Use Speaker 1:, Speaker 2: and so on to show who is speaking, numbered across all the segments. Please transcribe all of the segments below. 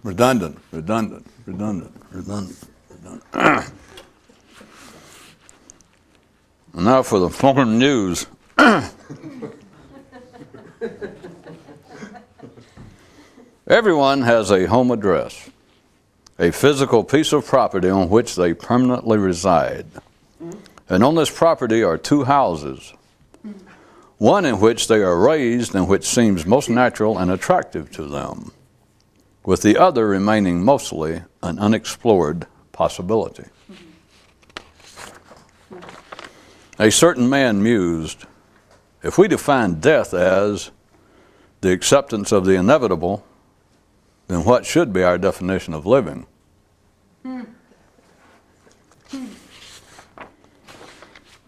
Speaker 1: Redundant, redundant, redundant, redundant, redundant. And now for the fucking news. Everyone has a home address, a physical piece of property on which they permanently reside. And on this property are two houses, one in which they are raised and which seems most natural and attractive to them, with the other remaining mostly an unexplored possibility. A certain man mused, if we define death as the acceptance of the inevitable, then what should be our definition of living?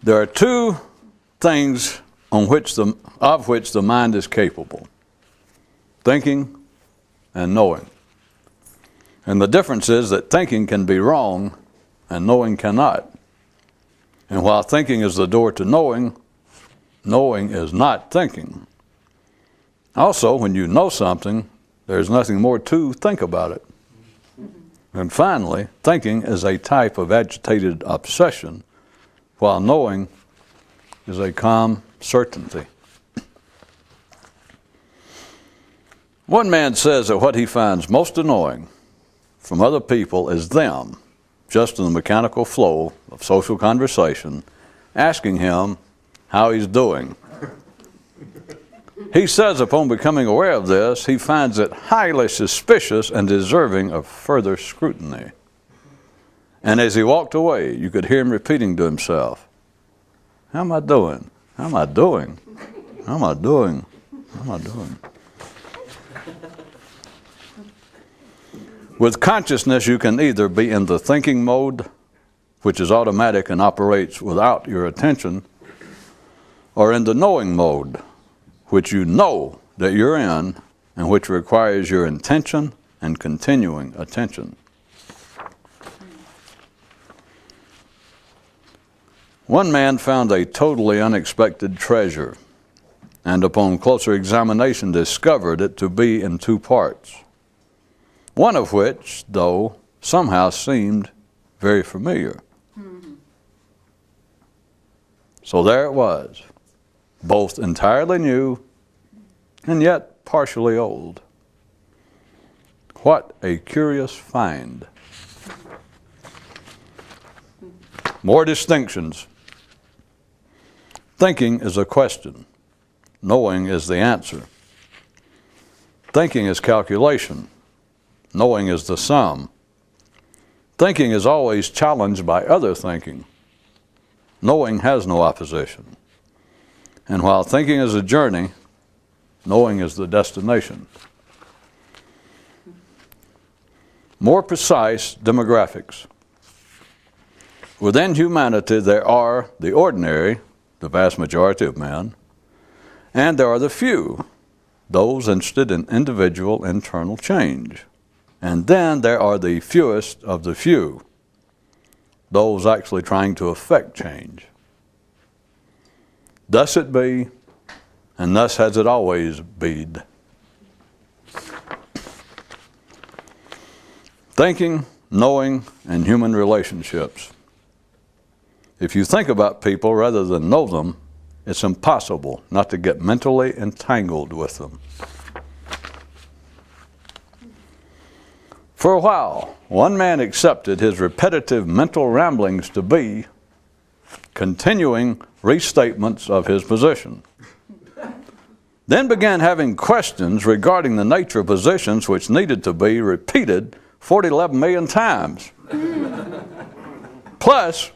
Speaker 1: There are two things of which the mind is capable: thinking and knowing. And the difference is that thinking can be wrong and knowing cannot. And while thinking is the door to knowing, knowing is not thinking. Also, when you know something, there's nothing more to think about it. And finally, thinking is a type of agitated obsession, while knowing is a calm certainty. One man says that what he finds most annoying from other people is them, just in the mechanical flow of social conversation, asking him how he's doing. He says upon becoming aware of this, he finds it highly suspicious and deserving of further scrutiny. And as he walked away, you could hear him repeating to himself, how am I doing? How am I doing? How am I doing? How am I doing? With consciousness, you can either be in the thinking mode, which is automatic and operates without your attention, or in the knowing mode, which you know that you're in and which requires your intention and continuing attention. One man found a totally unexpected treasure, and upon closer examination discovered it to be in two parts, one of which, though, somehow seemed very familiar. So there it was, both entirely new and yet partially old. What a curious find. More distinctions. Thinking is a question. Knowing is the answer. Thinking is calculation. Knowing is the sum. Thinking is always challenged by other thinking. Knowing has no opposition. And while thinking is a journey, knowing is the destination. More precise demographics. Within humanity, there are the ordinary, the vast majority of men, and there are the few, those interested in individual internal change. And then there are the fewest of the few, those actually trying to effect change. Thus it be, and thus has it always been. Thinking, knowing, and human relationships. If you think about people rather than know them, it's impossible not to get mentally entangled with them. For a while, one man accepted his repetitive mental ramblings to be continuing restatements of his position. Then began having questions regarding the nature of positions which needed to be repeated 11 million times. Plus,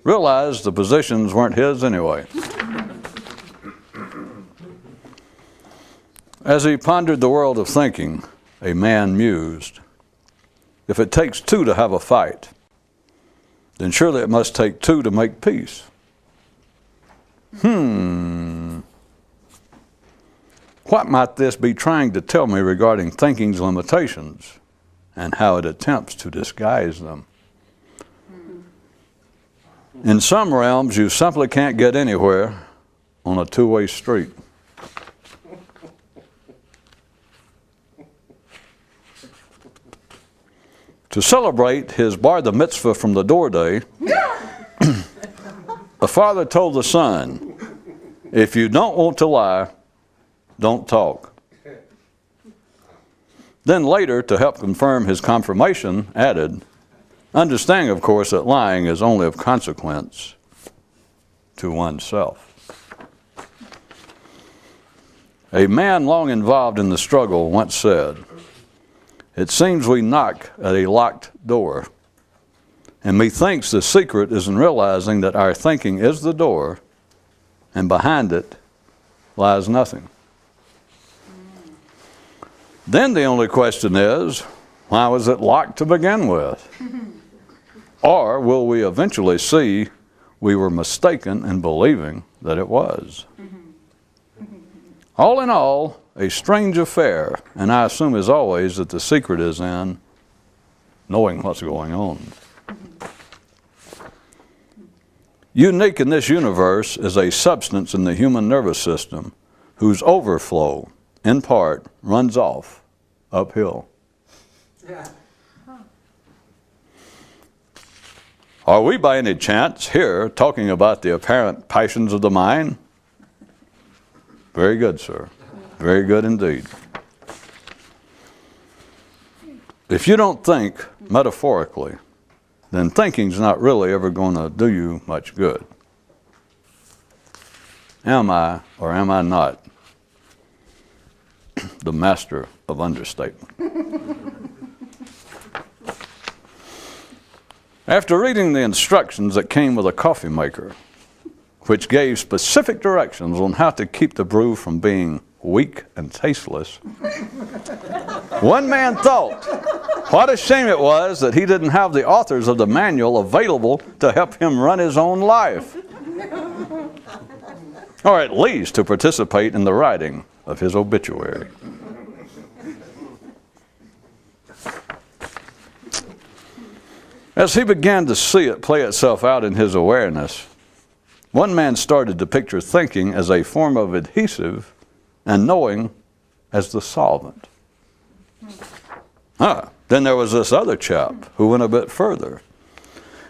Speaker 1: realized the positions weren't his anyway. As he pondered the world of thinking, a man mused, if it takes two to have a fight, then surely it must take two to make peace. What might this be trying to tell me regarding thinking's limitations and how it attempts to disguise them? In some realms, you simply can't get anywhere on a two-way street. To celebrate his bar the mitzvah from the door day, the father told the son, if you don't want to lie, don't talk. Then later, to help confirm his confirmation, added, understanding, of course, that lying is only of consequence to oneself. A man long involved in the struggle once said, it seems we knock at a locked door, and methinks the secret is in realizing that our thinking is the door, and behind it lies nothing. Then the only question is, why was it locked to begin with? Or will we eventually see we were mistaken in believing that it was? All in all, a strange affair, and I assume as always that the secret is in knowing what's going on. Unique in this universe is a substance in the human nervous system whose overflow, in part, runs off uphill.
Speaker 2: Yeah.
Speaker 1: Are we by any chance here talking about the apparent passions of the mind? Very good, sir. Very good indeed. If you don't think metaphorically, then thinking's not really ever going to do you much good. Am I or am I not the master of understatement? After reading the instructions that came with a coffee maker, which gave specific directions on how to keep the brew from being weak and tasteless, one man thought, what a shame it was that he didn't have the authors of the manual available to help him run his own life, or at least to participate in the writing of his obituary. As he began to see it play itself out in his awareness, one man started to picture thinking as a form of adhesive and knowing as the solvent. Then there was this other chap who went a bit further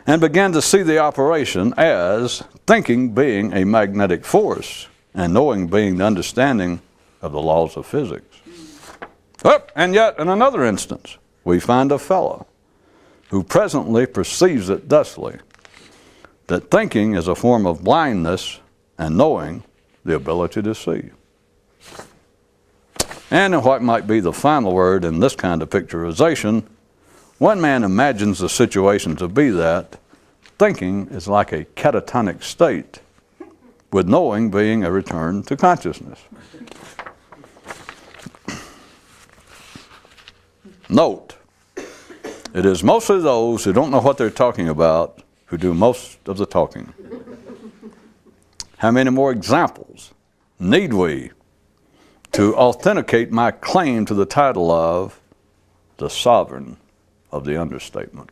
Speaker 1: and began to see the operation as thinking being a magnetic force and knowing being the understanding of the laws of physics. And yet, in another instance, we find a fellow who presently perceives it thusly, that thinking is a form of blindness and knowing the ability to see. And in what might be the final word in this kind of picturization, one man imagines the situation to be that thinking is like a catatonic state, with knowing being a return to consciousness. Note, it is mostly those who don't know what they're talking about who do most of the talking. How many more examples need we to authenticate my claim to the title of the sovereign of the understatement?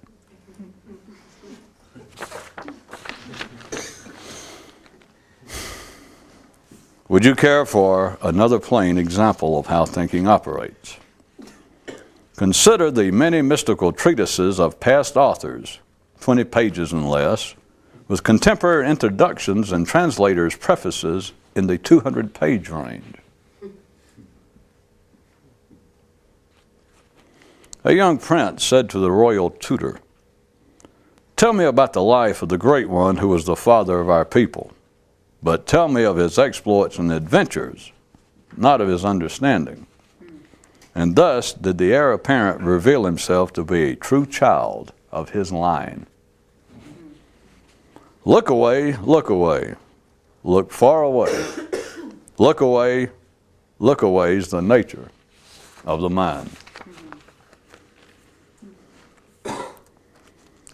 Speaker 1: Would you care for another plain example of how thinking operates? Consider the many mystical treatises of past authors, 20 pages and less, with contemporary introductions and translators' prefaces in the 200-page range. A young prince said to the royal tutor, "Tell me about the life of the great one who was the father of our people, but tell me of his exploits and adventures, not of his understanding." And thus did the heir apparent reveal himself to be a true child of his line. Look away, look away, look far away. Look away is the nature of the mind.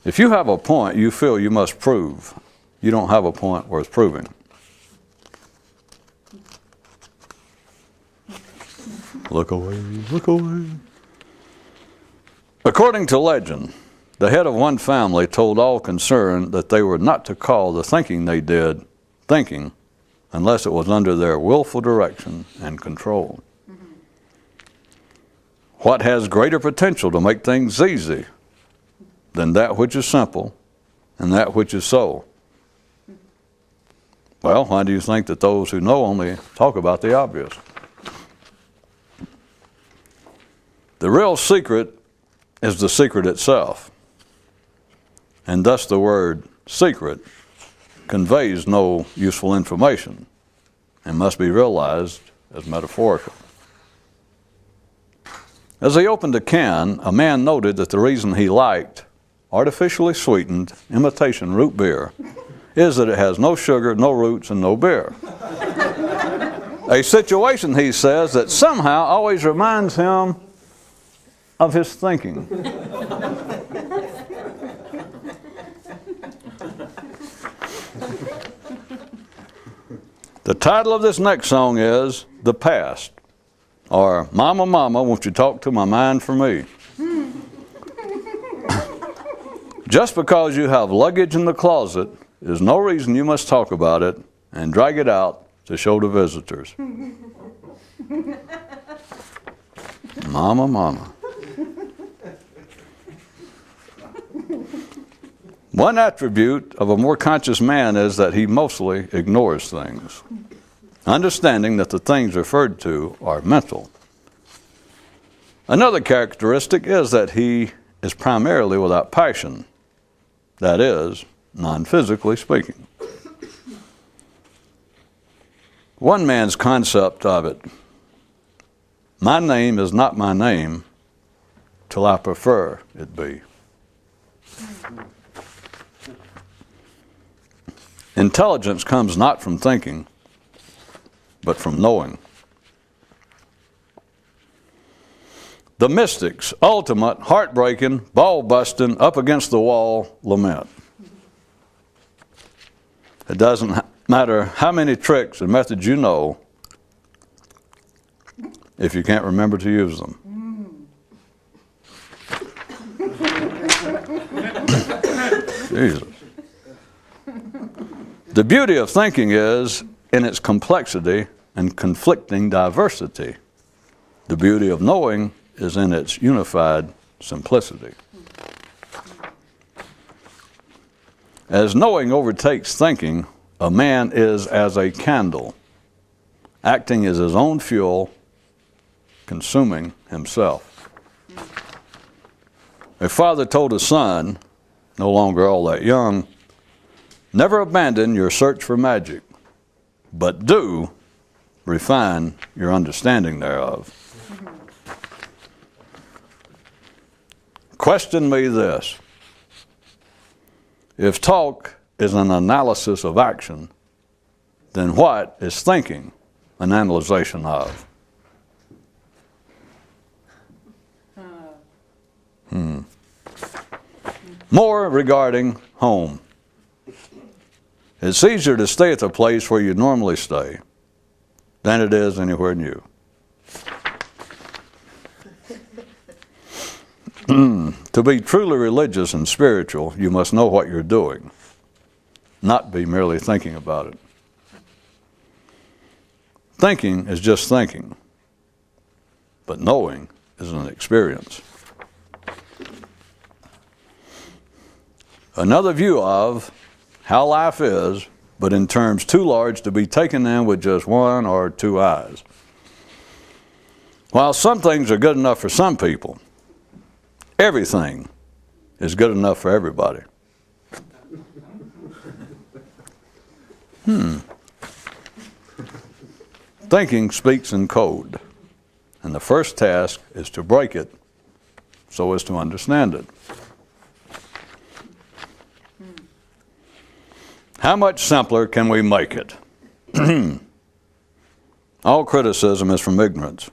Speaker 1: If you have a point you feel you must prove, you don't have a point worth proving. Look away, look away. According to legend, the head of one family told all concerned that they were not to call the thinking they did thinking unless it was under their willful direction and control. What has greater potential to make things easy, than that which is simple and that which is so. Well, why do you think that those who know only talk about the obvious? The real secret is the secret itself, and thus the word secret conveys no useful information and must be realized as metaphorical. As he opened a can, a man noted that the reason he liked artificially sweetened imitation root beer is that it has no sugar, no roots, and no beer. A situation, he says, that somehow always reminds him of his thinking. The title of this next song is The Past, or Mama, Mama, Won't You Talk to My Mind for Me? Just because you have luggage in the closet is no reason you must talk about it and drag it out to show to visitors. Mama, Mama. One attribute of a more conscious man is that he mostly ignores things, understanding that the things referred to are mental. Another characteristic is that he is primarily without passion, that is, non-physically speaking. One man's concept of it: my name is not my name till I prefer it be. Intelligence comes not from thinking, but from knowing. The mystic's ultimate, heartbreaking, ball-busting, up against the wall lament. It doesn't matter how many tricks and methods you know if you can't remember to use them. Jesus. The beauty of thinking is in its complexity and conflicting diversity. The beauty of knowing is in its unified simplicity. As knowing overtakes thinking, a man is as a candle, acting as his own fuel, consuming himself. A father told his son, no longer all that young, never abandon your search for magic, but do refine your understanding thereof. Question me this: if talk is an analysis of action, then what is thinking an analyzation of? More regarding home. It's easier to stay at the place where you normally stay than it is anywhere new. To be truly religious and spiritual, you must know what you're doing, not be merely thinking about it. Thinking is just thinking, but knowing is an experience. Another view of how life is, but in terms too large to be taken in with just one or two eyes. While some things are good enough for some people, everything is good enough for everybody. Thinking speaks in code, and the first task is to break it so as to understand it. How much simpler can we make it? All criticism is from ignorance.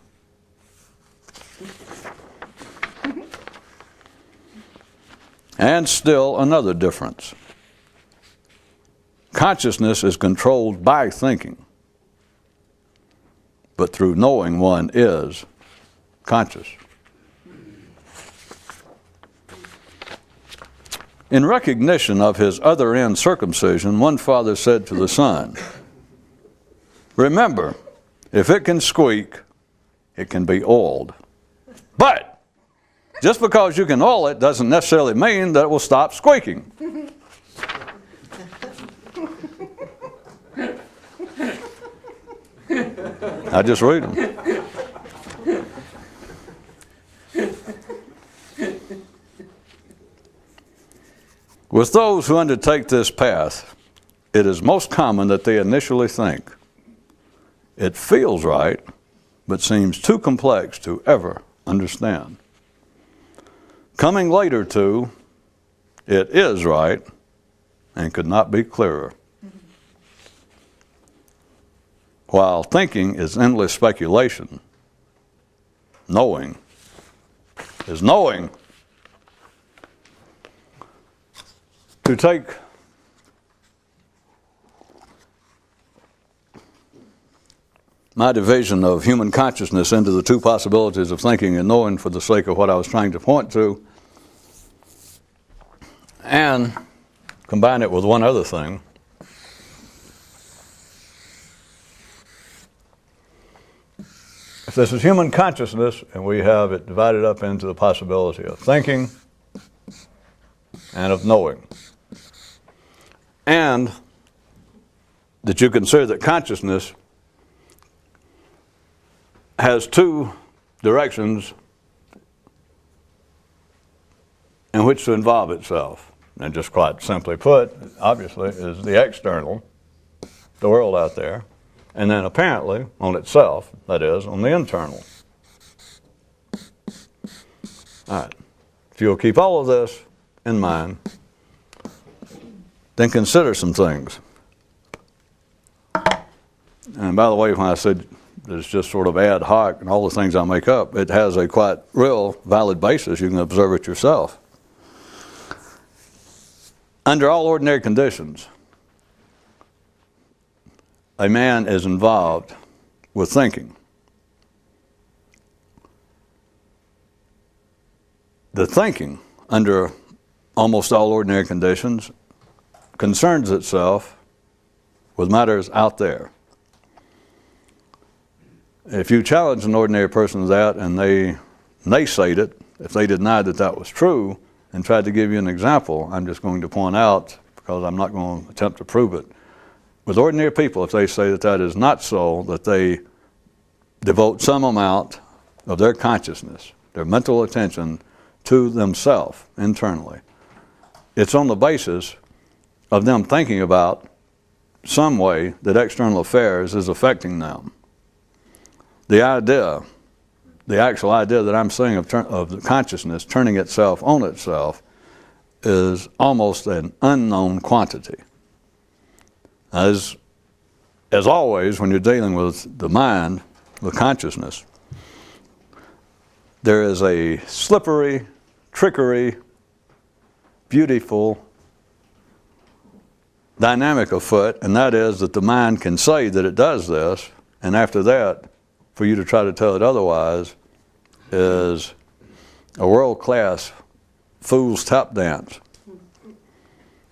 Speaker 1: And still another difference. Consciousness is controlled by thinking, but through knowing one is conscious. In recognition of his other end circumcision, one father said to the son, remember, if it can squeak, it can be oiled. But Just because you can oil it doesn't necessarily mean that it will stop squeaking. I just read them. With those who undertake this path, it is most common that they initially think, it feels right, but seems too complex to ever understand. Coming later to, it is right, and could not be clearer. While thinking is endless speculation, knowing is knowing. To take my division of human consciousness into the two possibilities of thinking and knowing for the sake of what I was trying to point to, and combine it with one other thing. If this is human consciousness, and we have it divided up into the possibility of thinking and of knowing, and that you consider that consciousness has two directions in which to involve itself. And just quite simply put, obviously, is the external, the world out there, and then apparently on itself, that is, on the internal. All right. If you'll keep all of this in mind, then consider some things. And by the way, when I said that it's just sort of ad hoc and all the things I make up, it has a quite real, valid basis. You can observe it yourself. Under all ordinary conditions, a man is involved with thinking. The thinking, under almost all ordinary conditions, concerns itself with matters out there. If you challenge an ordinary person to that and they naysayed it, if they denied that that was true and tried to give you an example, I'm just going to point out, because I'm not going to attempt to prove it, with ordinary people, if they say that that is not so, that they devote some amount of their consciousness, their mental attention to themselves internally, it's on the basis of them thinking about some way that external affairs is affecting them. The idea, the actual idea that I'm saying of the consciousness turning itself on itself is almost an unknown quantity. As always, when you're dealing with the mind, with consciousness, there is a slippery, trickery, beautiful dynamic afoot, and that is that the mind can say that it does this, and after that, for you to try to tell it otherwise is a world-class fool's tap dance.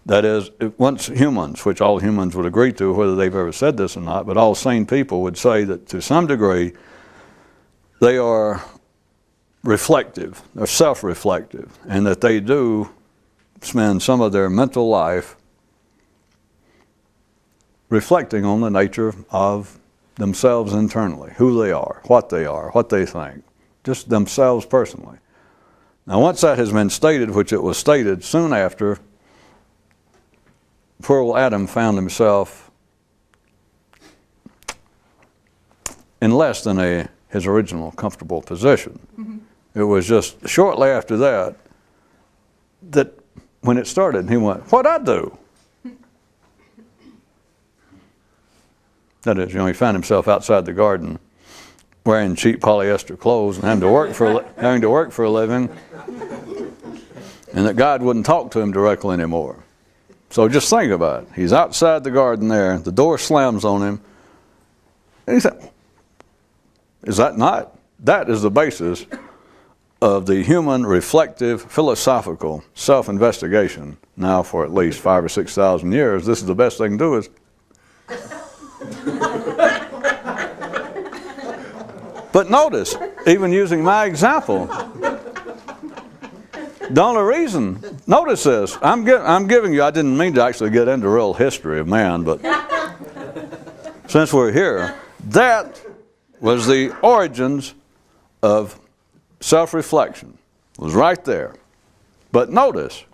Speaker 1: That is, once humans, which all humans would agree to, whether they've ever said this or not, but all sane people would say that to some degree they are reflective, they're self-reflective, and that they do spend some of their mental life reflecting on the nature of themselves internally, who they are, what they think, just themselves personally. Now once that has been stated, which it was stated soon after, poor old Adam found himself in less than his original comfortable position. Mm-hmm. It was just shortly after that when it started, he went, "What'd I do?" That is, he found himself outside the garden wearing cheap polyester clothes and having to work for a living, and that God wouldn't talk to him directly anymore. So just think about it. He's outside the garden there, the door slams on him, and he said, is that not? That is the basis of the human reflective, philosophical self-investigation. Now for at least 5,000 or 6,000 years, this is the best they can do is but notice, even using my example, The only reason, notice this, I'm giving you, I didn't mean to actually get into real history of man, but since we're here, that was the origins of self-reflection. It was right there. But notice,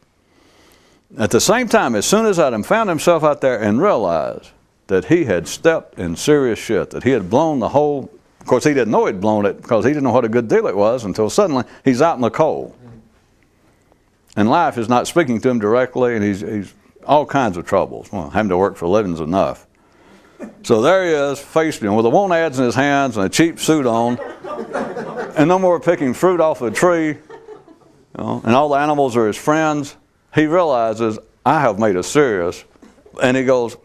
Speaker 1: at the same time, as soon as Adam found himself out there and realized that he had stepped in serious shit, that he had blown the whole, of course he didn't know he'd blown it because he didn't know what a good deal it was until suddenly he's out in the cold. And life is not speaking to him directly, and he's all kinds of troubles. Well, having to work for a living's enough. So there he is, faced with the want ads in his hands and a cheap suit on, and no more picking fruit off a tree, and all the animals are his friends. He realizes, I have made a serious, and he goes,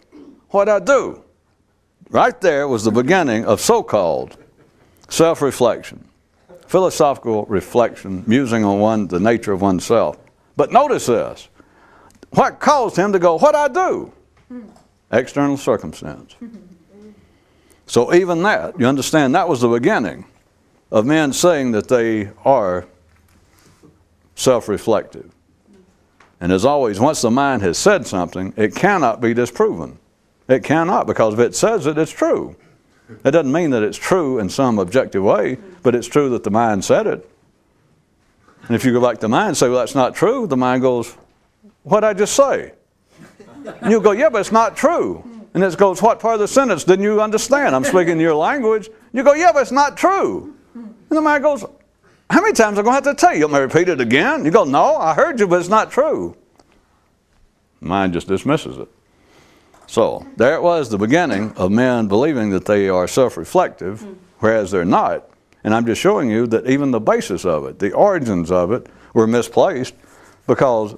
Speaker 1: what'd I do? Right there was the beginning of so-called self-reflection, philosophical reflection, musing on the nature of oneself. But notice this. What caused him to go, what'd I do? External circumstance. So even that, you understand, that was the beginning of men saying that they are self-reflective. And as always, once the mind has said something, it cannot be disproven. It cannot, because if it says it, it's true. It doesn't mean that it's true in some objective way, but it's true that the mind said it. And if you go back to the mind and say, well, that's not true, the mind goes, what'd I just say? And you go, yeah, but it's not true. And it goes, what part of the sentence didn't you understand? I'm speaking your language. You go, yeah, but it's not true. And the mind goes, how many times am I going to have to tell you? You want me to repeat it again? You go, no, I heard you, but it's not true. The mind just dismisses it. So there it was, the beginning of men believing that they are self-reflective, whereas they're not. And I'm just showing you that even the basis of it, the origins of it, were misplaced because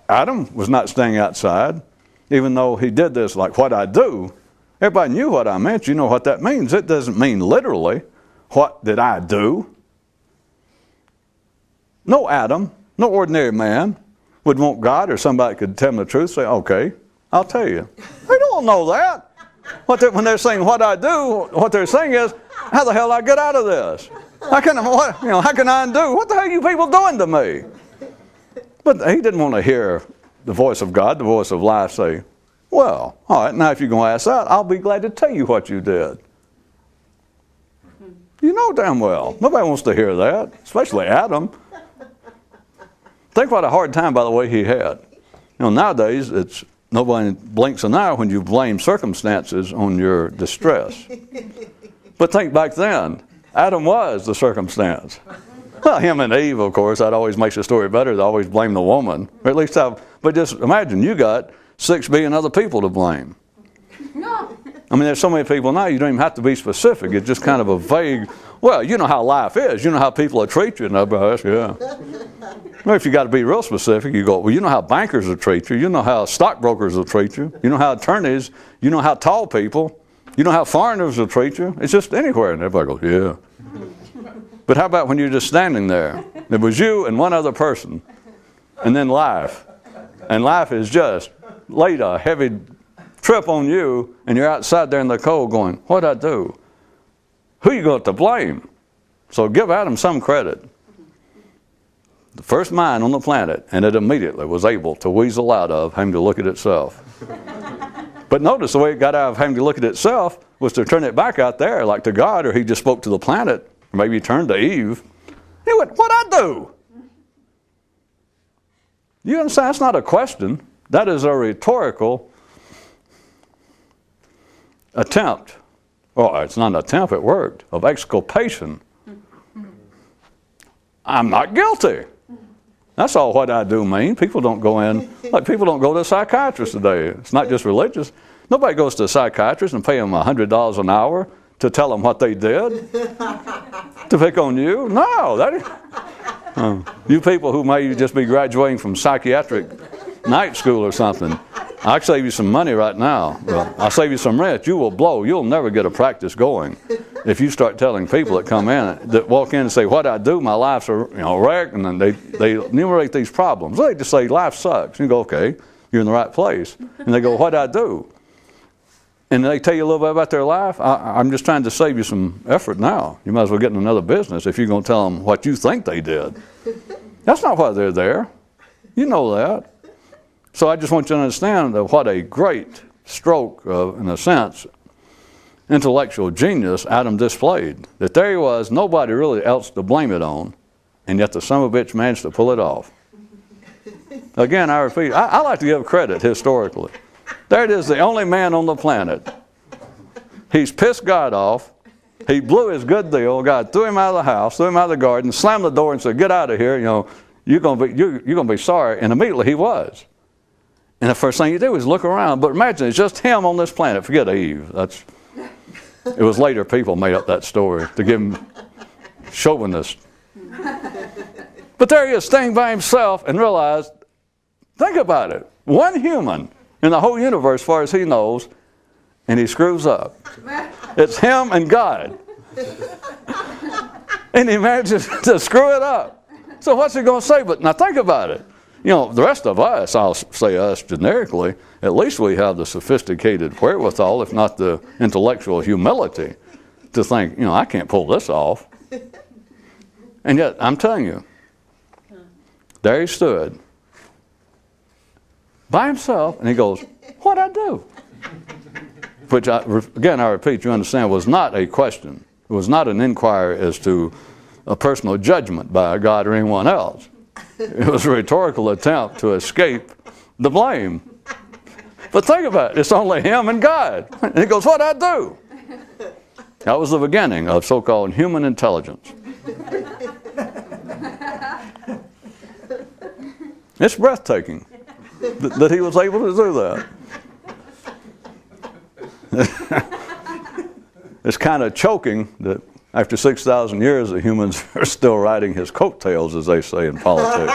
Speaker 1: Adam was not staying outside, even though he did this like what I do. Everybody knew what I meant. You know what that means. It doesn't mean literally, what did I do? No Adam, no ordinary man would want God or somebody could tell him the truth, say, okay, I'll tell you. They don't know that. When they're saying what I do, what they're saying is, how the hell I get out of this? How can I undo? What the hell are you people doing to me? But he didn't want to hear the voice of God, the voice of life say, well, all right, now if you're going to ask that, I'll be glad to tell you what you did. You know damn well. Nobody wants to hear that, especially Adam. Think what a hard time, by the way, he had. Nowadays, nobody blinks an eye when you blame circumstances on your distress. But think back then, Adam was the circumstance. Well, him and Eve, of course, that always makes the story better. They always blame the woman. Or at least but just imagine, you got 6 billion other people to blame. No. I mean, there's so many people now, you don't even have to be specific. It's just kind of a vague, well, you know how life is. You know how people will treat you. And yeah. Well, if you got to be real specific, you go, well, you know how bankers will treat you. You know how stockbrokers will treat you. You know how attorneys, you know how tall people, you know how foreigners will treat you. It's just anywhere. And everybody goes, yeah. But how about when you're just standing there? It was you and one other person. And then life. And life is just laid a heavy trip on you, and you're outside there in the cold going, what'd I do? Who are you going to blame? So give Adam some credit. The first mind on the planet, and it immediately was able to weasel out of having to look at itself. But notice the way it got out of having to look at itself was to turn it back out there, like to God, or he just spoke to the planet. Or maybe he turned to Eve. He went, what'd I do? You understand? That's not a question. That is a rhetorical attempt. Well, it's not an attempt, it worked, of exculpation. I'm not guilty. That's all what I do mean. People don't go in, like people don't go to a psychiatrist today. It's not just religious. Nobody goes to a psychiatrist and pay them $100 an hour to tell them what they did. To pick on you. No. You people who may just be graduating from psychiatric night school or something, I'll save you some money right now. Well, I'll save you some rent. You will blow. You'll never get a practice going if you start telling people that come in, that walk in and say, what I do, my life's a wreck, and then they enumerate these problems. They just say, life sucks. You go, okay, you're in the right place. And they go, what I do? And they tell you a little bit about their life. I'm just trying to save you some effort now. You might as well get in another business if you're going to tell them what you think they did. That's not why they're there. You know that. So I just want you to understand that what a great stroke of, in a sense, intellectual genius Adam displayed. That there he was, nobody really else to blame it on, and yet the son of a bitch managed to pull it off. Again, I repeat, I like to give credit historically. There it is, the only man on the planet. He's pissed God off. He blew his good deal. God threw him out of the house, threw him out of the garden, slammed the door and said, get out of here. You know, you're gonna be sorry. And immediately he was. And the first thing you do is look around. But imagine it's just him on this planet. Forget Eve. It was later people made up that story to give him chauvinist. But there he is staying by himself and realized, think about it. One human in the whole universe, as far as he knows, and he screws up. It's him and God. And he manages to screw it up. So what's he going to say? But now think about it. You know, the rest of us, I'll say us generically, at least we have the sophisticated wherewithal, if not the intellectual humility, to think, you know, I can't pull this off. And yet, I'm telling you, there he stood by himself, and he goes, what'd I do? Which, again, I repeat, you understand, was not a question. It was not an inquiry as to a personal judgment by God or anyone else. It was a rhetorical attempt to escape the blame. But think about it. It's only him and God. And he goes, what'd I do? That was the beginning of so-called human intelligence. It's breathtaking that he was able to do that. It's kind of choking that after 6,000 years, the humans are still riding his coattails, as they say in politics.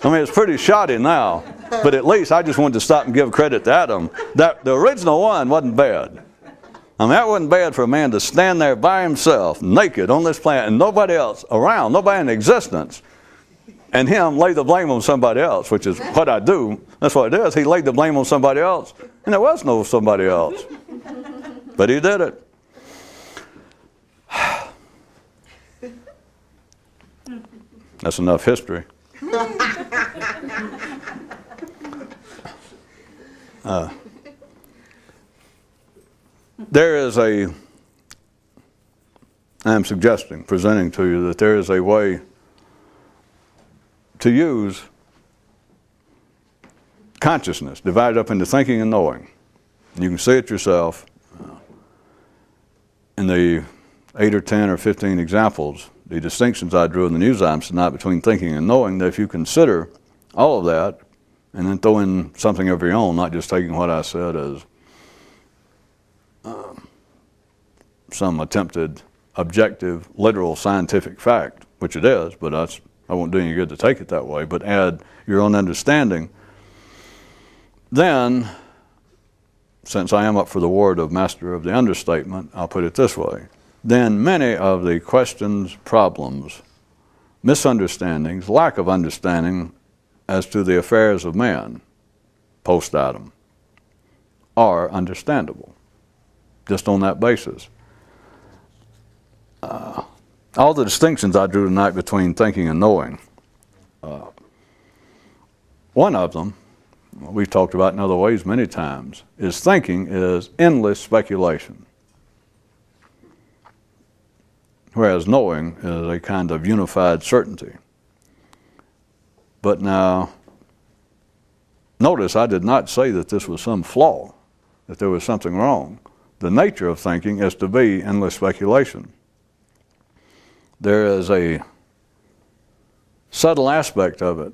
Speaker 1: I mean, it's pretty shoddy now, but at least I just wanted to stop and give credit to Adam. That the original one wasn't bad. I mean, that wasn't bad for a man to stand there by himself, naked on this planet, and nobody else around, nobody in existence, and him lay the blame on somebody else, which is what I do. That's what it is. He laid the blame on somebody else, and there was no somebody else. But he did it. That's enough history. There is I'm suggesting, presenting to you, that there is a way to use consciousness, divided up into thinking and knowing. You can see it yourself in the 8 or 10 or 15 examples, the distinctions I drew in the news items tonight between thinking and knowing, that if you consider all of that and then throw in something of your own, not just taking what I said as some attempted objective, literal, scientific fact, which it is, but I won't do any good to take it that way, but add your own understanding, then, since I am up for the award of Master of the Understatement, I'll put it this way. Then many of the questions, problems, misunderstandings, lack of understanding as to the affairs of man, post-Adam, are understandable, just on that basis. All the distinctions I drew tonight between thinking and knowing, one of them, we've talked about in other ways many times, is thinking is endless speculation, whereas knowing is a kind of unified certainty. But now, notice I did not say that this was some flaw, that there was something wrong. The nature of thinking is to be endless speculation. There is a subtle aspect of it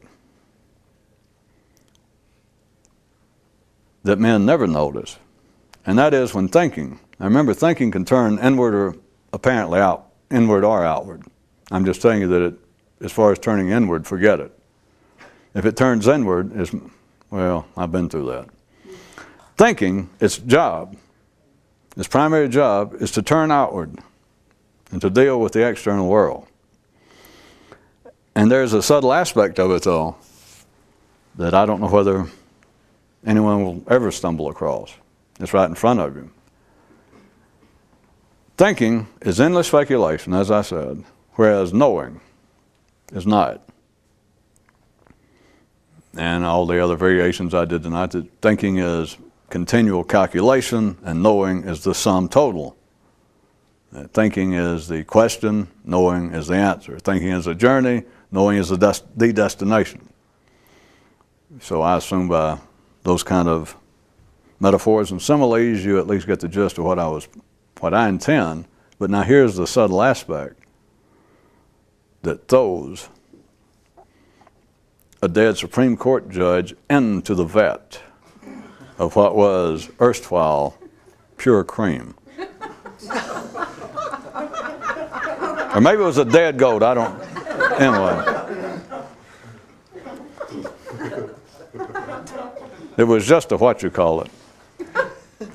Speaker 1: that men never notice, and that is when thinking. Now remember, thinking can turn inward or apparently out, inward or outward. I'm just telling you that as far as turning inward, forget it. If it turns inward, well, I've been through that. Thinking, its job, its primary job, is to turn outward and to deal with the external world. And there's a subtle aspect of it, though, that I don't know whether anyone will ever stumble across. It's right in front of you. Thinking is endless speculation, as I said, whereas knowing is not. And all the other variations I did tonight, that thinking is continual calculation and knowing is the sum total. Thinking is the question, knowing is the answer. Thinking is a journey, knowing is the destination. So I assume by those kind of metaphors and similes, you at least get the gist of what I intend. But now here's the subtle aspect that throws a dead Supreme Court judge into the vat of what was erstwhile pure cream. Or maybe it was a dead goat, I don't, anyway. It was just a what you call it,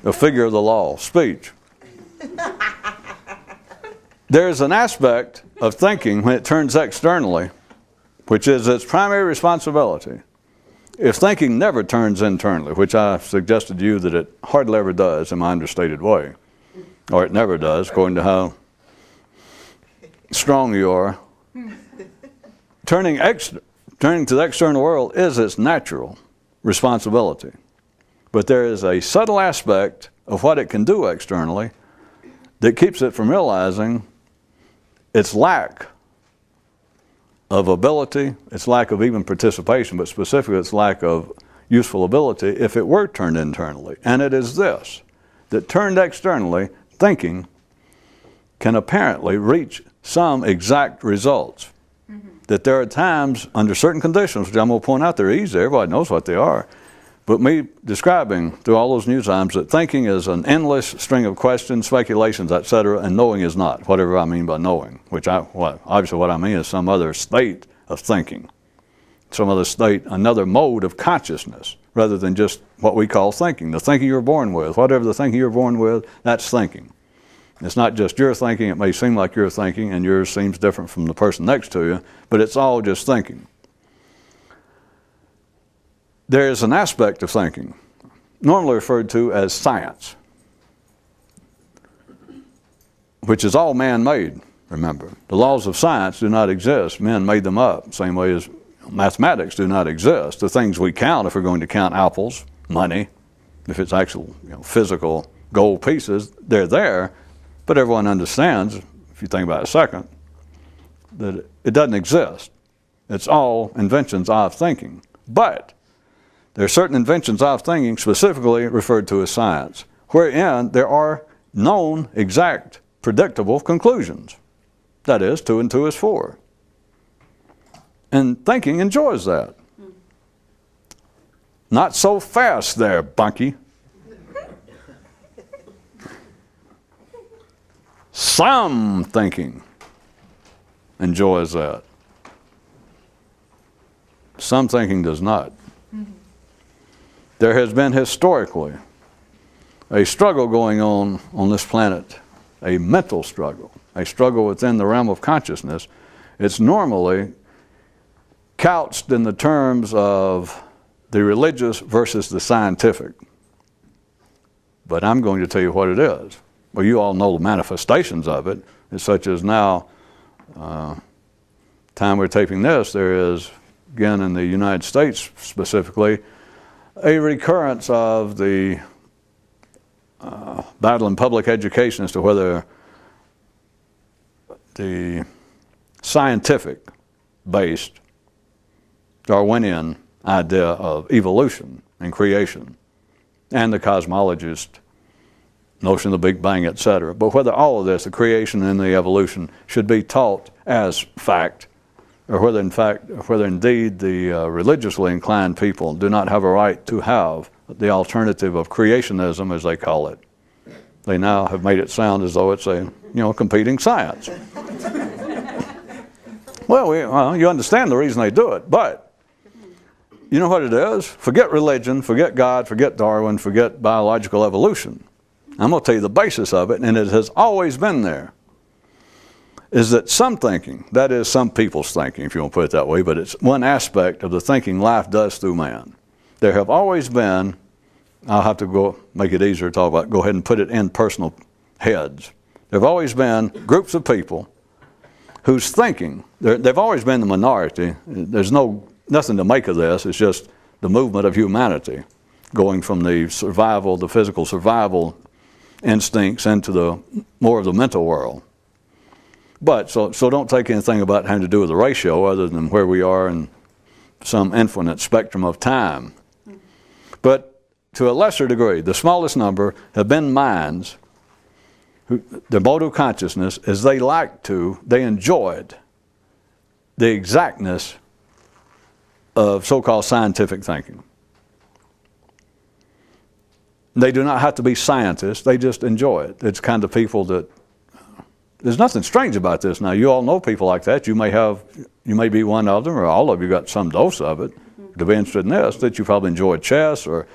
Speaker 1: a figure of the law, speech. There's an aspect of thinking when it turns externally, which is its primary responsibility. If thinking never turns internally, which I suggested to you that it hardly ever does in my understated way, or it never does, according to how strong you are, turning to the external world is its natural responsibility. But there is a subtle aspect of what it can do externally that keeps it from realizing its lack of ability, its lack of even participation, but specifically its lack of useful ability if it were turned internally. And it is this, that turned externally, thinking can apparently reach some exact results. Mm-hmm. That there are times, under certain conditions, which I'm going to point out, they're easy, everybody knows what they are, but me describing through all those new times that thinking is an endless string of questions, speculations, etc., and knowing is not, whatever I mean by knowing, which obviously what I mean is some other state of thinking, some other state, another mode of consciousness, rather than just what we call thinking. The thinking you're born with, whatever the thinking you're born with, that's thinking. It's not just your thinking. It may seem like you're thinking, and yours seems different from the person next to you, but it's all just thinking. There is an aspect of thinking, normally referred to as science, which is all man-made, remember. The laws of science do not exist. Men made them up, same way as mathematics do not exist. The things we count, if we're going to count apples, money, if it's actual physical gold pieces, they're there, but everyone understands, if you think about it a second, that it doesn't exist. It's all inventions of thinking. But there are certain inventions of thinking specifically referred to as science, wherein there are known, exact, predictable conclusions. That is, 2 and 2 is 4. And thinking enjoys that. Not so fast there, Bunky. Some thinking enjoys that. Some thinking does not. There has been historically a struggle going on this planet, a mental struggle, a struggle within the realm of consciousness. It's normally couched in the terms of the religious versus the scientific. But I'm going to tell you what it is. Well, you all know the manifestations of it, such as now, time we're taping this, there is, again in the United States specifically, a recurrence of the battle in public education as to whether the scientific-based Darwinian idea of evolution and creation and the cosmologist notion of the Big Bang, etc. But whether all of this, the creation and the evolution, should be taught as fact, or whether indeed the religiously inclined people do not have a right to have the alternative of creationism, as they call it. They now have made it sound as though it's a competing science. Well, you understand the reason they do it, but you know what it is? Forget religion, forget God, forget Darwin, forget biological evolution. I'm going to tell you the basis of it, and it has always been there, is that some thinking, that is some people's thinking, if you want to put it that way, but it's one aspect of the thinking life does through man. There have always been, I'll have to go make it easier to talk about, go ahead and put it in personal heads. There have always been groups of people whose thinking, they've always been the minority. There's nothing to make of this. It's just the movement of humanity going from the physical survival instincts into the more of the mental world. But so don't take anything about having to do with the ratio other than where we are in some infinite spectrum of time. But to a lesser degree, the smallest number have been minds who, their mode of consciousness is they enjoyed the exactness of so-called scientific thinking. They do not have to be scientists, they just enjoy it. It's kind of people that, there's nothing strange about this. Now, you all know people like that. You may be one of them, or all of you got some dose of it. To be interested in this, that you probably enjoy chess or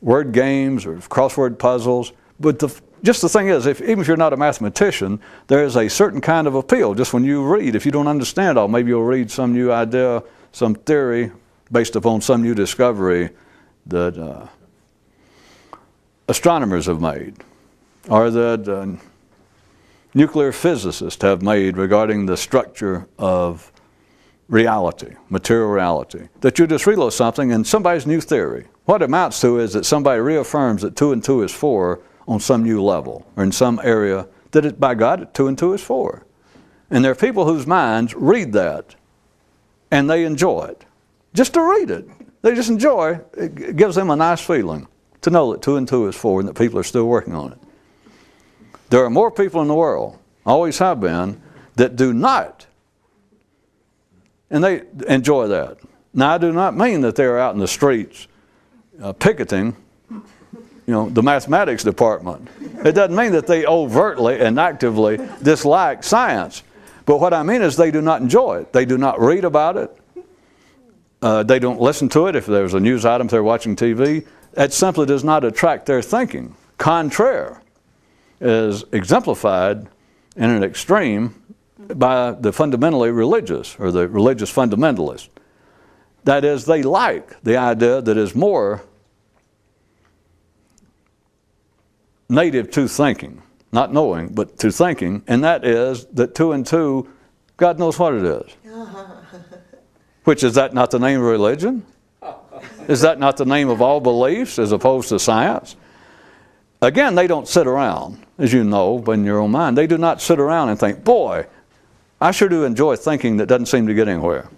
Speaker 1: word games or crossword puzzles. But just the thing is, even if you're not a mathematician, there is a certain kind of appeal. Just when you read, if you don't understand all, maybe you'll read some new idea, some theory based upon some new discovery that astronomers have made, or that nuclear physicists have made regarding the structure of reality, material reality. That you just read something and somebody's new theory. What it amounts to is that somebody reaffirms that 2 and 2 is 4 on some new level, or in some area that by God, 2 and 2 is 4. And there are people whose minds read that and they enjoy it. Just to read it. They just enjoy it. It gives them a nice feeling to know that 2 and 2 is 4 and that people are still working on it. There are more people in the world, always have been, that do not. And they enjoy that. Now, I do not mean that they're out in the streets picketing, the mathematics department. It doesn't mean that they overtly and actively dislike science. But what I mean is they do not enjoy it. They do not read about it. They don't listen to it. If there's a news item, if they're watching TV, that simply does not attract their thinking. Contraire is exemplified in an extreme by the fundamentally religious, or the religious fundamentalists. That is, they like the idea that is more native to thinking, not knowing, but to thinking, and that is that 2 and 2, God knows what it is. Which, is that not the name of religion? Is that not the name of all beliefs as opposed to science? Again, they don't sit around, as you know, in your own mind. They do not sit around and think, boy, I sure do enjoy thinking that doesn't seem to get anywhere.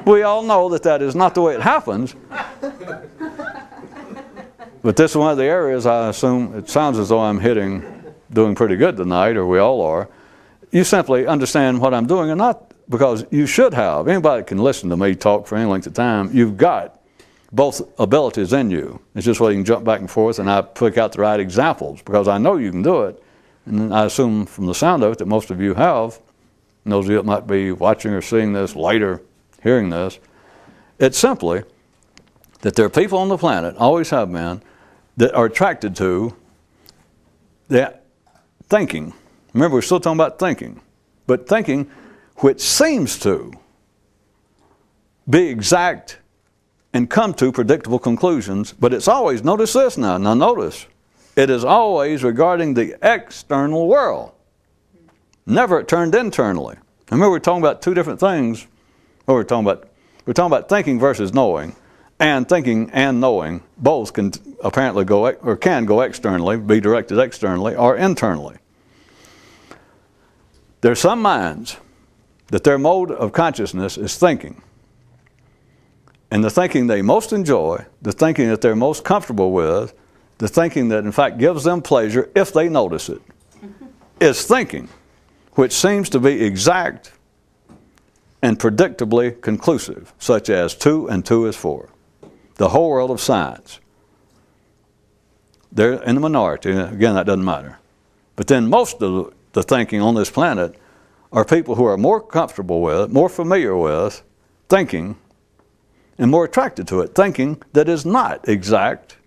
Speaker 1: We all know that that is not the way it happens. But this is one of the areas I assume, it sounds as though I'm doing pretty good tonight, or we all are. You simply understand what I'm doing, and not because you should have. Anybody can listen to me talk for any length of time. You've got both abilities in you. It's just whether you can jump back and forth, and I pick out the right examples, because I know you can do it. And I assume from the sound of it that most of you have, and those of you that might be watching or seeing this later, hearing this, it's simply that there are people on the planet, always have been, that are attracted to that thinking. Remember, we're still talking about thinking, but thinking which seems to be exact and come to predictable conclusions, but it's always, notice this now notice, it is always regarding the external world, never turned internally. Remember, we're talking about two different things. We're talking about thinking versus knowing, and thinking and knowing both can apparently go, or can go externally, be directed externally or internally. There are some minds that their mode of consciousness is thinking. And the thinking they most enjoy, the thinking that they're most comfortable with, the thinking that in fact gives them pleasure if they notice it, is thinking, which seems to be exact and predictably conclusive, such as 2 and 2 is 4. The whole world of science. They're in the minority. Again, that doesn't matter. But then most of the thinking on this planet are people who are more comfortable with, more familiar with thinking, and more attracted to it, thinking that is not exact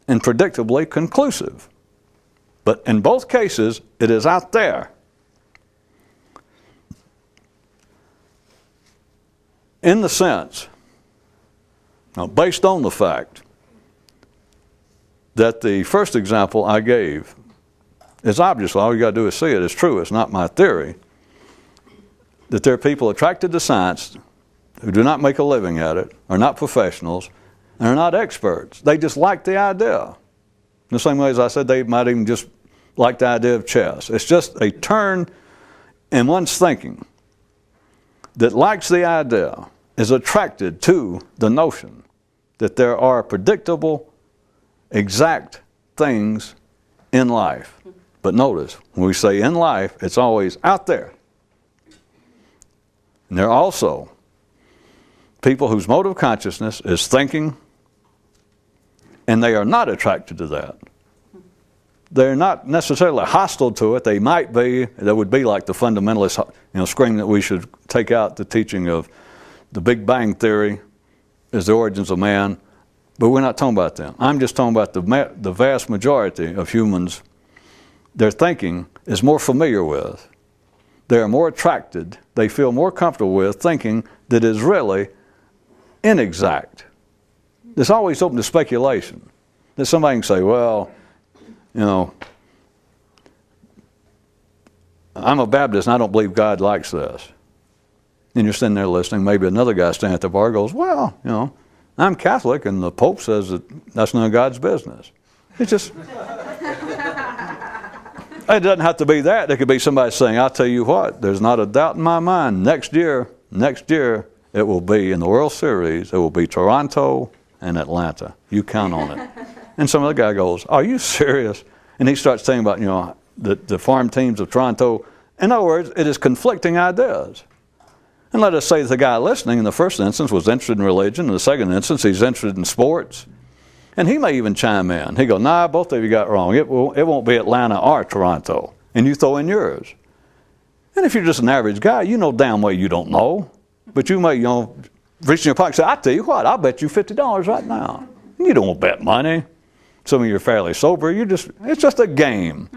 Speaker 1: and predictably conclusive. But in both cases, it is out there. In the sense, now based on the fact that the first example I gave It's obvious. All you got to do is see it. It's true. It's not my theory. That there are people attracted to science who do not make a living at it, are not professionals, and are not experts. They just like the idea. In the same way as I said, they might even just like the idea of chess. It's just a turn in one's thinking that likes the idea, is attracted to the notion that there are predictable, exact things in life. But notice, when we say in life, it's always out there. And there are also people whose mode of consciousness is thinking, and they are not attracted to that. They're not necessarily hostile to it. They might be. That would be like the fundamentalist, scream that we should take out the teaching of the Big Bang Theory as the origins of man. But we're not talking about them. I'm just talking about the vast majority of humans. Their thinking is more familiar with. They are more attracted. They feel more comfortable with thinking that is really inexact. It's always open to speculation. That somebody can say, well, I'm a Baptist and I don't believe God likes this. And you're sitting there listening. Maybe another guy standing at the bar goes, well, I'm Catholic and the Pope says that that's none of God's business. It's just, it doesn't have to be that. There could be somebody saying, I'll tell you what, there's not a doubt in my mind. Next year, it will be in the World Series, it will be Toronto and Atlanta. You count on it. And some other guy goes, are you serious? And he starts saying about, the farm teams of Toronto. In other words, it is conflicting ideas. And let us say that the guy listening in the first instance was interested in religion. In the second instance, he's interested in sports. And he may even chime in. He goes, nah, both of you got wrong. It won't be Atlanta or Toronto. And you throw in yours. And if you're just an average guy, you know damn well you don't know. But you may, reach in your pocket and say, I tell you what, I'll bet you $50 right now. And you don't bet money. Some of you are fairly sober. It's just a game.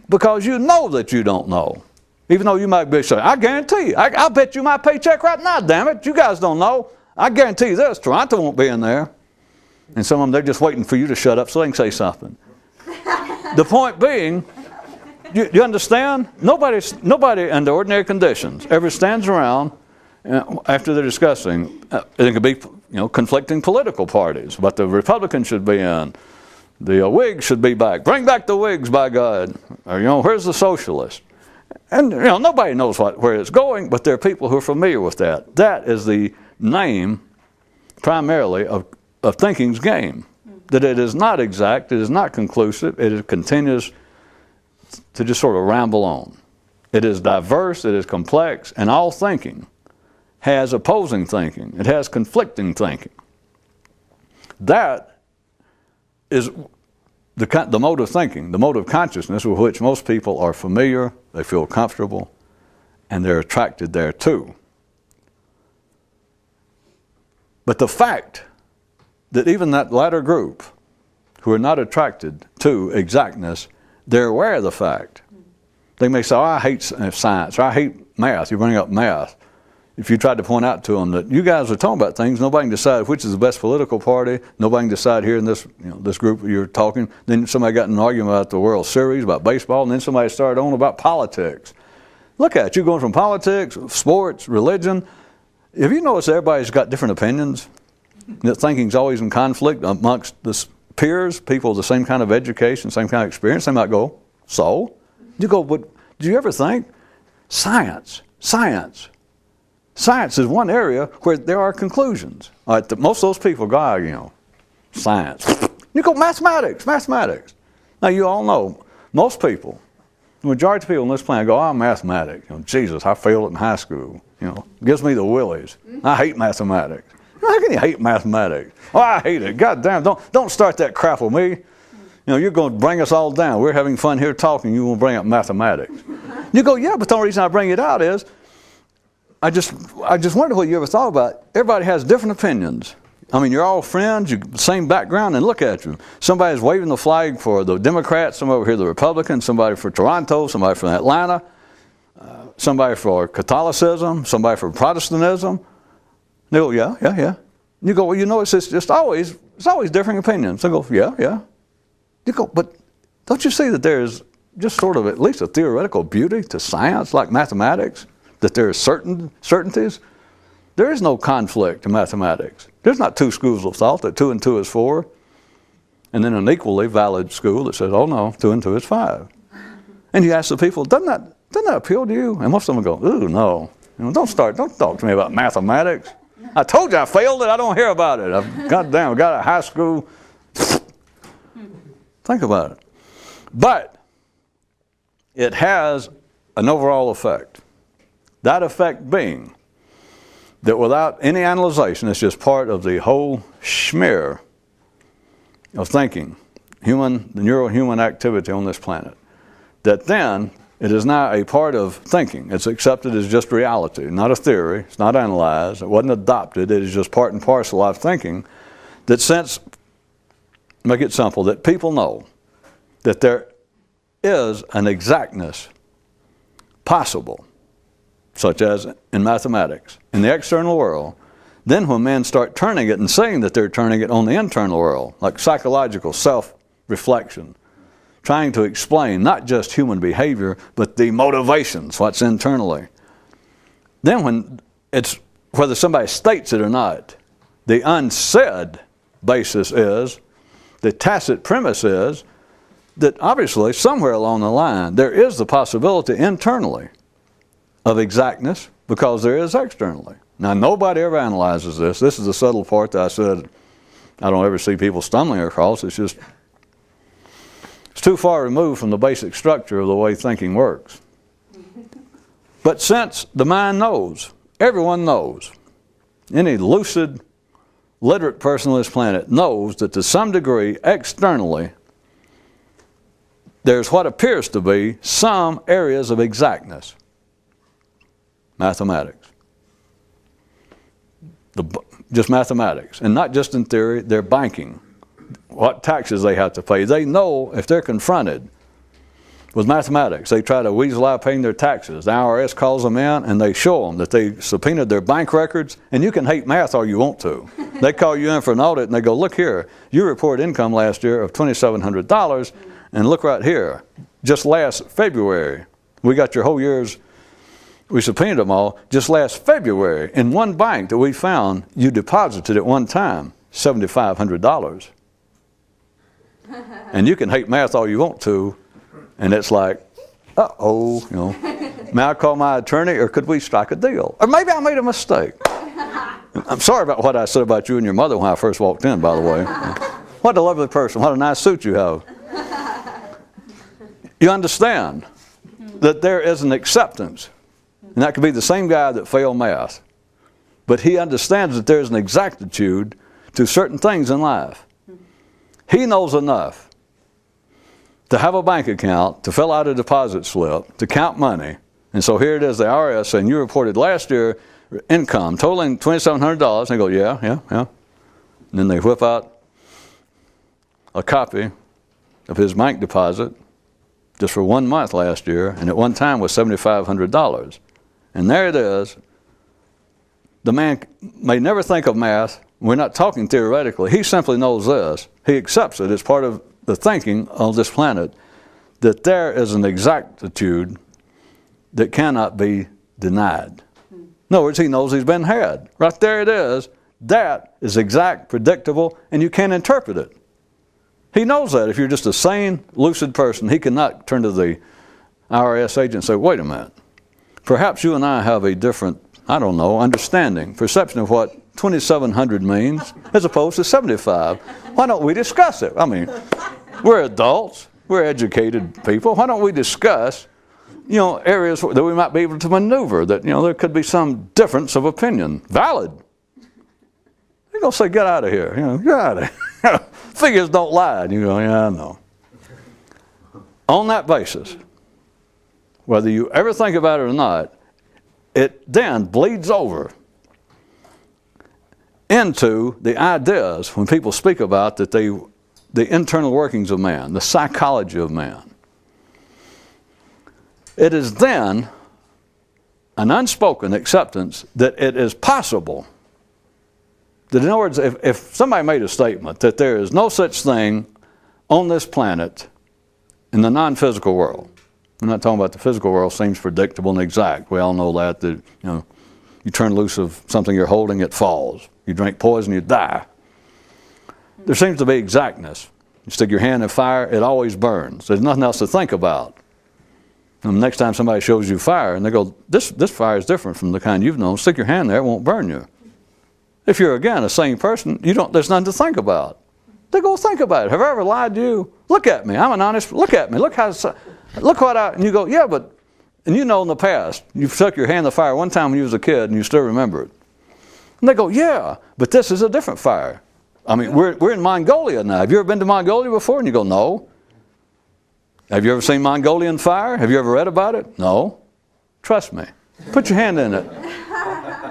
Speaker 1: Because you know that you don't know. Even though you might be saying, I guarantee you, I'll bet you my paycheck right now, damn it. You guys don't know. I guarantee you this, Toronto won't be in there. And some of them, they're just waiting for you to shut up so they can say something. The point being, you understand? Nobody under ordinary conditions ever stands around after they're discussing. It could be conflicting political parties, what the Republicans should be in. The Whigs should be back. Bring back the Whigs, by God. Or, where's the socialists? And, nobody knows where it's going, but there are people who are familiar with that. That is the name, primarily, of thinking's game. That it is not exact, it is not conclusive, it continues to just sort of ramble on. It is diverse, it is complex, and all thinking has opposing thinking. It has conflicting thinking. That is the mode of thinking, the mode of consciousness with which most people are familiar, they feel comfortable, and they're attracted thereto. But the fact that even that latter group who are not attracted to exactness, they're aware of the fact. They may say, I hate science, or I hate math. You bring up math. If you tried to point out to them that you guys are talking about things, nobody can decide which is the best political party, nobody can decide here in this, this group you're talking. Then somebody got in an argument about the World Series, about baseball, and then somebody started on about politics. Look at it, you're going from politics, sports, religion. Have you noticed everybody's got different opinions? That thinking's always in conflict amongst the peers, people with the same kind of education, same kind of experience. They might go, so? You go, but do you ever think? Science is one area where there are conclusions. Most of those people go, science. You go, mathematics. Now, you all know, most people, the majority of people on this planet go, mathematics. Jesus, I failed it in high school. Gives me the willies. I hate mathematics. How can you hate mathematics? Oh, I hate it. God damn, don't start that crap with me. You're going to bring us all down. We're having fun here talking. You won't bring up mathematics. You go, yeah, but the only reason I bring it out is I just wonder what you ever thought about. Everybody has different opinions. You're all friends, you same background, and look at you. Somebody's waving the flag for the Democrats, somebody over here the Republicans, somebody for Toronto, somebody from Atlanta, somebody for Catholicism, somebody for Protestantism. They go, yeah. You go, well, it's just always differing opinions. They go, yeah. You go, but Don't you see that there's just sort of at least a theoretical beauty to science, like mathematics, that there are certainties? There is no conflict in mathematics. There's not two schools of thought that 2 and 2 is 4, and then an equally valid school that says, oh no, 2 and 2 is 5. And you ask the people, doesn't that appeal to you? And most of them go, ooh, no. Don't talk to me about mathematics. I told you I failed it, I don't hear about it. I've got a high school. Think about it. But it has an overall effect. That effect being that without any analyzation, it's just part of the whole schmear of thinking, the neurohuman activity on this planet, that then it is now a part of thinking. It's accepted as just reality, not a theory. It's not analyzed. It wasn't adopted. It is just part and parcel of thinking. That since, make it simple, that people know that there is an exactness possible, such as in mathematics, in the external world, then when men start turning it and saying that they're turning it on the internal world, like psychological self-reflection, trying to explain not just human behavior, but the motivations, what's internally. Then when it's, whether somebody states it or not, the unsaid basis is, the tacit premise is, that obviously somewhere along the line there is the possibility internally of exactness because there is externally. Now nobody ever analyzes this. This is the subtle part that I said I don't ever see people stumbling across. It's just, it's too far removed from the basic structure of the way thinking works. But since the mind knows, everyone knows, any lucid, literate person on this planet knows that to some degree externally there's what appears to be some areas of exactness. Mathematics. Just mathematics. And not just in theory, they're banking. What taxes they have to pay. They know if they're confronted with mathematics, they try to weasel out paying their taxes. The IRS calls them in and they show them that they subpoenaed their bank records, and you can hate math all you want to. They call you in for an audit and they go, look here, you reported income last year of $2,700, and look right here, just last February, we got your whole year's, we subpoenaed them all, just last February, in one bank that we found, you deposited at one time $7,500. And you can hate math all you want to, and it's like, uh-oh, you know, may I call my attorney, or could we strike a deal? Or maybe I made a mistake. I'm sorry about what I said about you and your mother when I first walked in, by the way. What a lovely person, what a nice suit you have. You understand that there is an acceptance, and that could be the same guy that failed math, but he understands that there's an exactitude to certain things in life. He knows enough to have a bank account, to fill out a deposit slip, to count money, and so here it is, the IRS saying you reported last year income totaling $2,700, and they go, yeah. And then they whip out a copy of his bank deposit just for 1 month last year, and at one time was $7,500. And there it is. The man may never think of math. We're not talking theoretically. He simply knows this. He accepts it as part of the thinking of this planet, that there is an exactitude that cannot be denied. In other words, he knows he's been had. Right there it is. That is exact, predictable, and you can't interpret it. He knows that. If you're just a sane, lucid person, he cannot turn to the IRS agent and say, wait a minute, perhaps you and I have a different, I don't know, understanding, perception of what 2,700 means as opposed to 75. Why don't we discuss it? I mean, we're adults, we're educated people. Why don't we discuss, you know, areas that we might be able to maneuver, that, you know, there could be some difference of opinion. Valid. They're going to say, get out of here. You know, get out of here. Figures don't lie. And you go, yeah, I know. On that basis, whether you ever think about it or not, it then bleeds over into the ideas when people speak about that the internal workings of man, the psychology of man. It is then an unspoken acceptance that it is possible that, in other words, if somebody made a statement that there is no such thing on this planet in the non-physical world. I'm not talking about the physical world, seems predictable and exact. We all know that you know, you turn loose of something you're holding, it falls. You drink poison, you die. There seems to be exactness. You stick your hand in fire, it always burns. There's nothing else to think about. And the next time somebody shows you fire and they go, this fire is different from the kind you've known, stick your hand there, it won't burn you. If you're, again, a sane person, there's nothing to think about. They go, think about it. Have I ever lied to you? Look at me. I'm an honest, look at me. Look what and you go, yeah, but, and you know in the past, you stuck your hand in the fire one time when you was a kid and you still remember it. And they go, yeah, but this is a different fire. I mean, we're in Mongolia now. Have you ever been to Mongolia before? And you go, no. Have you ever seen Mongolian fire? Have you ever read about it? No. Trust me. Put your hand in it.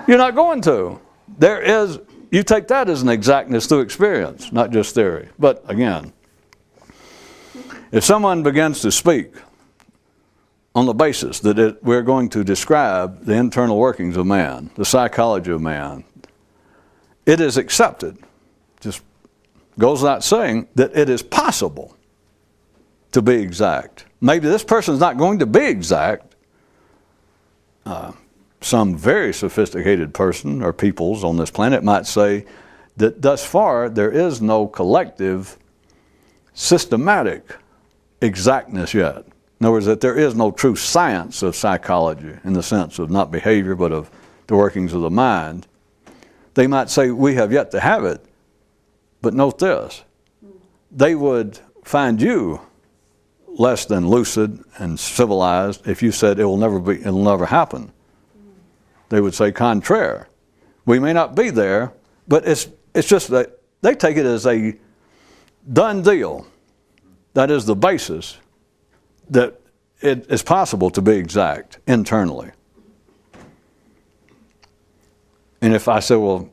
Speaker 1: You're not going to. You take that as an exactness through experience, not just theory. But again, if someone begins to speak on the basis that we're going to describe the internal workings of man, the psychology of man, it is accepted. Just goes without saying that it is possible to be exact. Maybe this person is not going to be exact. Some very sophisticated person or peoples on this planet might say that thus far there is no collective, systematic exactness yet. In other words, that there is no true science of psychology in the sense of not behavior but of the workings of the mind. They might say we have yet to have it, but note this, they would find you less than lucid and civilized if you said it'll never happen. They would say contraire. We may not be there, but it's just that they take it as a done deal. That is the basis that it is possible to be exact internally. And if I say, well,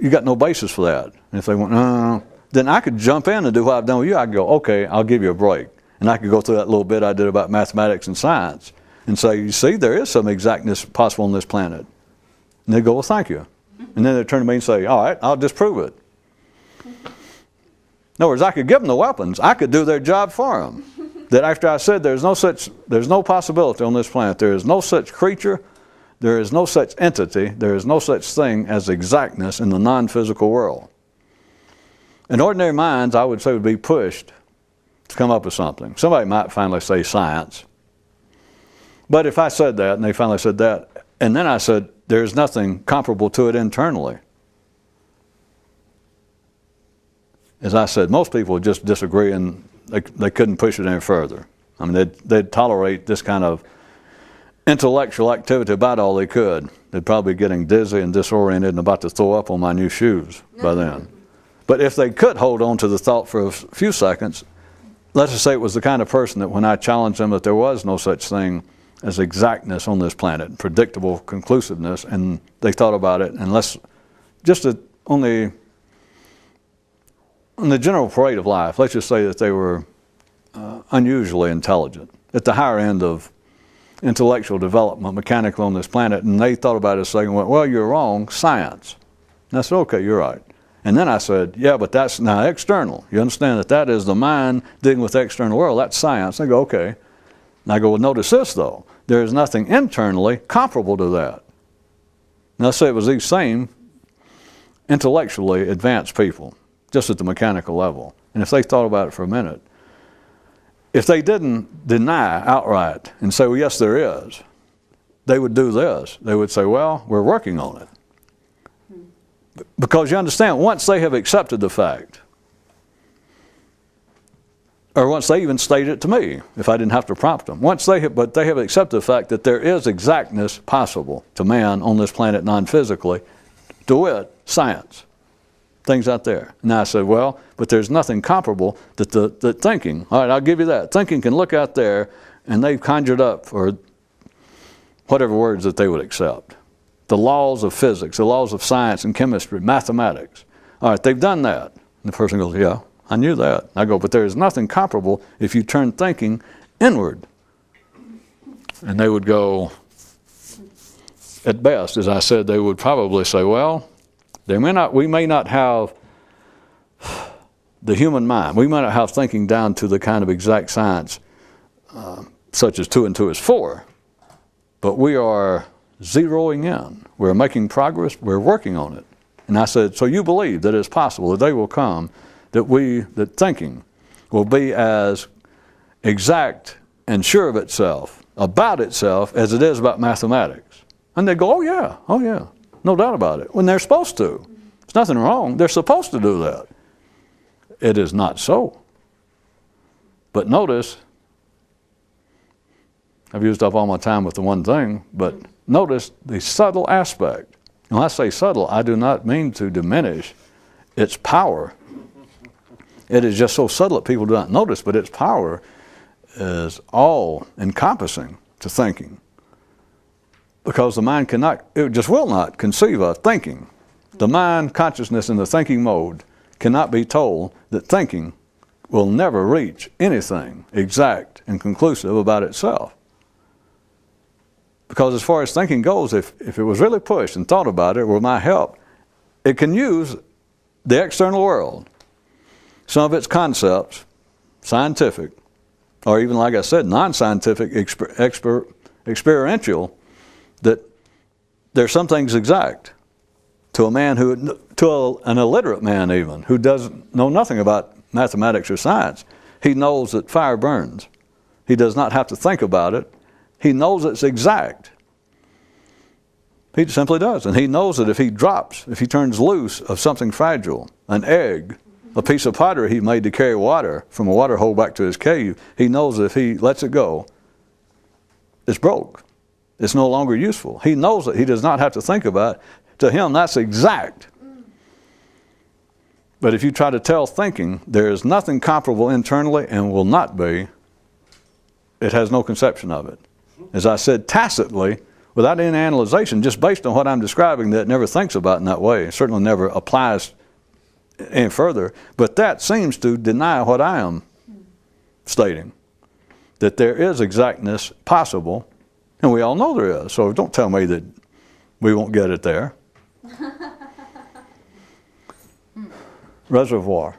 Speaker 1: you got no basis for that. And if they went, no, then I could jump in and do what I've done with you. I could go, okay, I'll give you a break. And I could go through that little bit I did about mathematics and science and say, you see, there is some exactness possible on this planet. And they go, well, thank you. And then they turn to me and say, all right, I'll disprove it. In other words, I could give them the weapons. I could do their job for them. That after I said there's no possibility on this planet, there is no such creature, there is no such entity, there is no such thing as exactness in the non-physical world. In ordinary minds, I would say, would be pushed to come up with something. Somebody might finally say science. But if I said that, and they finally said that, and then I said, there's nothing comparable to it internally. As I said, most people would just disagree and they couldn't push it any further. I mean, they'd tolerate this kind of intellectual activity about all they could. They'd probably be getting dizzy and disoriented and about to throw up on my new shoes by then. But if they could hold on to the thought for a few seconds, let's just say it was the kind of person that when I challenged them that there was no such thing as exactness on this planet, predictable conclusiveness, and they thought about it, and on the general parade of life, let's just say that they were unusually intelligent, at the higher end of intellectual development, mechanical on this planet, and they thought about it a second and went, well, you're wrong, science. And I said, okay, you're right. And then I said, yeah, but that's now external. You understand that is the mind dealing with the external world, that's science. They go, okay. And I go, well, notice this though. There is nothing internally comparable to that. And let's say it was these same intellectually advanced people, just at the mechanical level. And if they thought about it for a minute, if they didn't deny outright and say, well, yes, there is, they would do this. They would say, well, we're working on it. Because you understand, once they have accepted the fact, or once they even stated it to me, if I didn't have to prompt them, but they have accepted the fact that there is exactness possible to man on this planet non-physically, to wit, science, things out there. And I said, well, but there's nothing comparable that thinking, all right, I'll give you that. Thinking can look out there, and they've conjured up, or whatever words that they would accept, the laws of physics, the laws of science and chemistry, mathematics. All right, they've done that. And the person goes, yeah, I knew that. I go, but there is nothing comparable if you turn thinking inward. And they would go, at best, as I said, they would probably say, well, we may not have the human mind. We may not have thinking down to the kind of exact science such as 2 and 2 is 4. But we are zeroing in. We're making progress. We're working on it. And I said, so you believe that it's possible that they will come, that thinking will be as exact and sure of itself, about itself, as it is about mathematics. And they go, oh yeah, no doubt about it. When they're supposed to. There's nothing wrong. They're supposed to do that. It is not so. But notice, I've used up all my time with the one thing, but notice the subtle aspect. And when I say subtle, I do not mean to diminish its power. It is just so subtle that people do not notice, but its power is all-encompassing to thinking. Because the mind it just will not conceive of thinking. The mind, consciousness in the thinking mode cannot be told that thinking will never reach anything exact and conclusive about itself. Because as far as thinking goes, if it was really pushed and thought about it with my help, it can use the external world, some of its concepts, scientific, or even, like I said, non-scientific, experiential, that there's some things exact to a man an illiterate man even, who doesn't know nothing about mathematics or science. He knows that fire burns. He does not have to think about it. He knows it's exact. He simply does. And he knows that if he turns loose of something fragile, an egg, a piece of pottery he made to carry water from a water hole back to his cave, he knows that if he lets it go, it's broke. It's no longer useful. He knows that he does not have to think about it. To him, that's exact. But if you try to tell thinking there is nothing comparable internally and will not be, it has no conception of it. As I said, tacitly, without any analyzation, just based on what I'm describing, that it never thinks about in that way. It certainly never applies any further. But that seems to deny what I am stating, that there is exactness possible, and we all know there is. So don't tell me that we won't get it there. Reservoir.